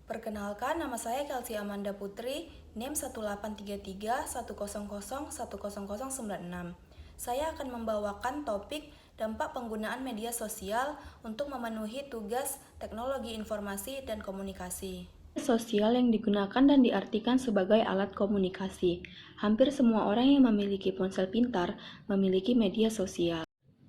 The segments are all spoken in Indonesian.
Perkenalkan, nama saya Kelsey Amanda Putri, NIM 183310010096. Saya akan membawakan topik dampak penggunaan media sosial untuk memenuhi tugas teknologi informasi dan komunikasi. Sosial yang digunakan dan diartikan sebagai alat komunikasi. Hampir semua orang yang memiliki ponsel pintar memiliki media sosial.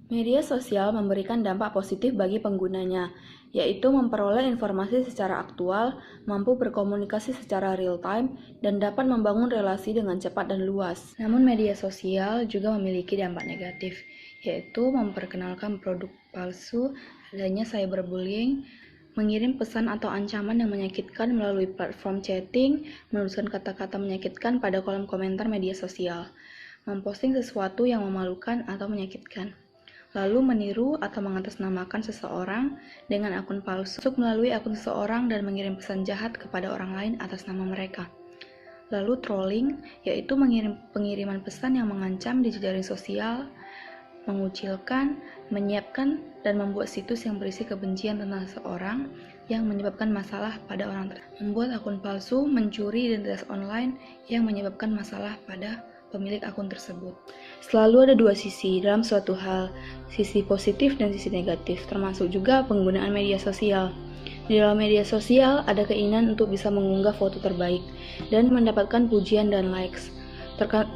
Media sosial memberikan dampak positif bagi penggunanya, yaitu memperoleh informasi secara aktual, mampu berkomunikasi secara real-time, dan dapat membangun relasi dengan cepat dan luas. Namun media sosial juga memiliki dampak negatif, yaitu memperkenalkan produk palsu, adanya cyberbullying, mengirim pesan atau ancaman yang menyakitkan melalui platform chatting, menuliskan kata-kata menyakitkan pada kolom komentar media sosial, memposting sesuatu yang memalukan atau menyakitkan, lalu meniru atau mengatasnamakan seseorang dengan akun palsu melalui akun seseorang dan mengirim pesan jahat kepada orang lain atas nama mereka. Lalu trolling, yaitu pengiriman pesan yang mengancam di jejaring sosial, mengucilkan, menyiapkan, dan membuat situs yang berisi kebencian tentang seseorang yang menyebabkan masalah pada orang tersebut. Membuat akun palsu, mencuri identitas online yang menyebabkan masalah pada pemilik akun tersebut. Selalu ada dua sisi dalam suatu hal, sisi positif dan sisi negatif, termasuk juga penggunaan media sosial. Di dalam media sosial ada keinginan untuk bisa mengunggah foto terbaik dan mendapatkan pujian dan likes.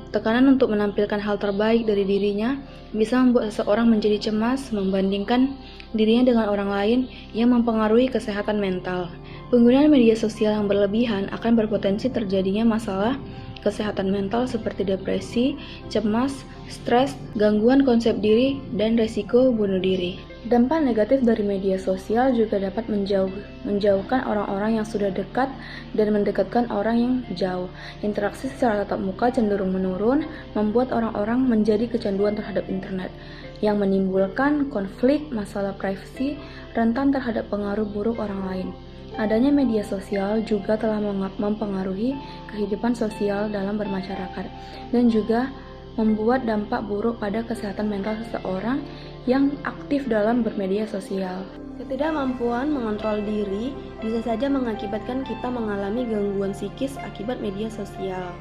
Tekanan untuk menampilkan hal terbaik dari dirinya bisa membuat seseorang menjadi cemas membandingkan dirinya dengan orang lain yang mempengaruhi kesehatan mental. Penggunaan media sosial yang berlebihan akan berpotensi terjadinya masalah kesehatan mental seperti depresi, cemas, stres, gangguan konsep diri, dan resiko bunuh diri. Dampak negatif dari media sosial juga dapat menjauhkan orang-orang yang sudah dekat dan mendekatkan orang yang jauh. Interaksi secara tatap muka cenderung menurun, membuat orang-orang menjadi kecanduan terhadap internet, yang menimbulkan konflik, masalah privasi, rentan terhadap pengaruh buruk orang lain. Adanya media sosial juga telah mempengaruhi kehidupan sosial dalam bermasyarakat dan juga membuat dampak buruk pada kesehatan mental seseorang yang aktif dalam bermedia sosial. Ketidakmampuan mengontrol diri bisa saja mengakibatkan kita mengalami gangguan psikis akibat media sosial.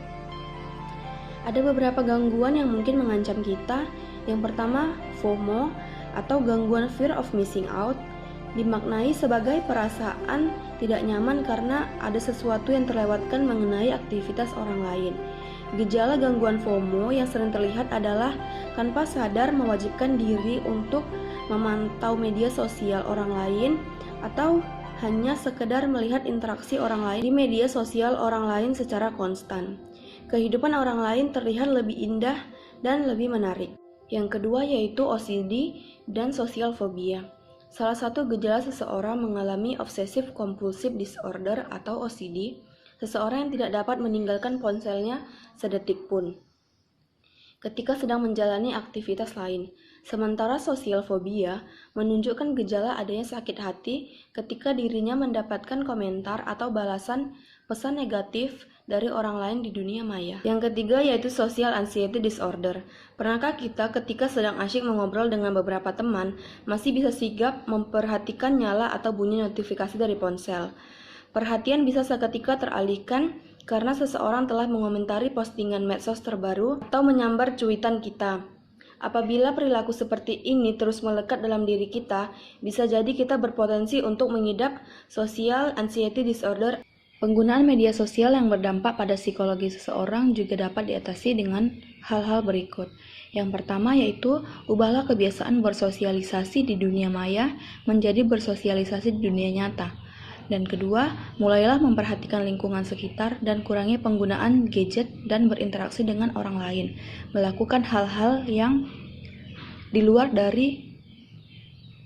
Ada beberapa gangguan yang mungkin mengancam kita. Yang pertama, FOMO atau gangguan fear of missing out, dimaknai sebagai perasaan tidak nyaman karena ada sesuatu yang terlewatkan mengenai aktivitas orang lain. Gejala gangguan FOMO yang sering terlihat adalah tanpa sadar mewajibkan diri untuk memantau media sosial orang lain atau hanya sekedar melihat interaksi orang lain di media sosial orang lain secara konstan. Kehidupan orang lain terlihat lebih indah dan lebih menarik. Yang kedua yaitu OCD dan social phobia. Salah satu gejala seseorang mengalami obsessive compulsive disorder atau OCD, seseorang yang tidak dapat meninggalkan ponselnya sedetik pun ketika sedang menjalani aktivitas lain. Sementara social phobia menunjukkan gejala adanya sakit hati ketika dirinya mendapatkan komentar atau balasan pesan negatif dari orang lain di dunia maya. Yang ketiga yaitu social anxiety disorder. Pernahkah kita ketika sedang asyik mengobrol dengan beberapa teman masih bisa sigap memperhatikan nyala atau bunyi notifikasi dari ponsel? Perhatian bisa seketika teralihkan karena seseorang telah mengomentari postingan medsos terbaru atau menyambar cuitan kita. Apabila perilaku seperti ini terus melekat dalam diri kita, bisa jadi kita berpotensi untuk mengidap social anxiety disorder. Penggunaan media sosial yang berdampak pada psikologi seseorang juga dapat diatasi dengan hal-hal berikut. Yang pertama yaitu, ubahlah kebiasaan bersosialisasi di dunia maya menjadi bersosialisasi di dunia nyata. Dan kedua, mulailah memperhatikan lingkungan sekitar dan kurangi penggunaan gadget dan berinteraksi dengan orang lain. Melakukan hal-hal yang di luar dari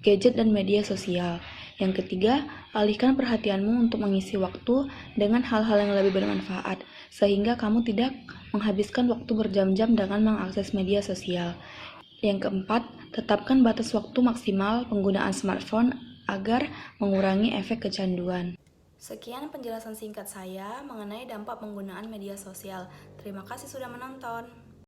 gadget dan media sosial. Yang ketiga, alihkan perhatianmu untuk mengisi waktu dengan hal-hal yang lebih bermanfaat, sehingga kamu tidak menghabiskan waktu berjam-jam dengan mengakses media sosial. Yang keempat, tetapkan batas waktu maksimal penggunaan smartphone agar mengurangi efek kecanduan. Sekian penjelasan singkat saya mengenai dampak penggunaan media sosial. Terima kasih sudah menonton.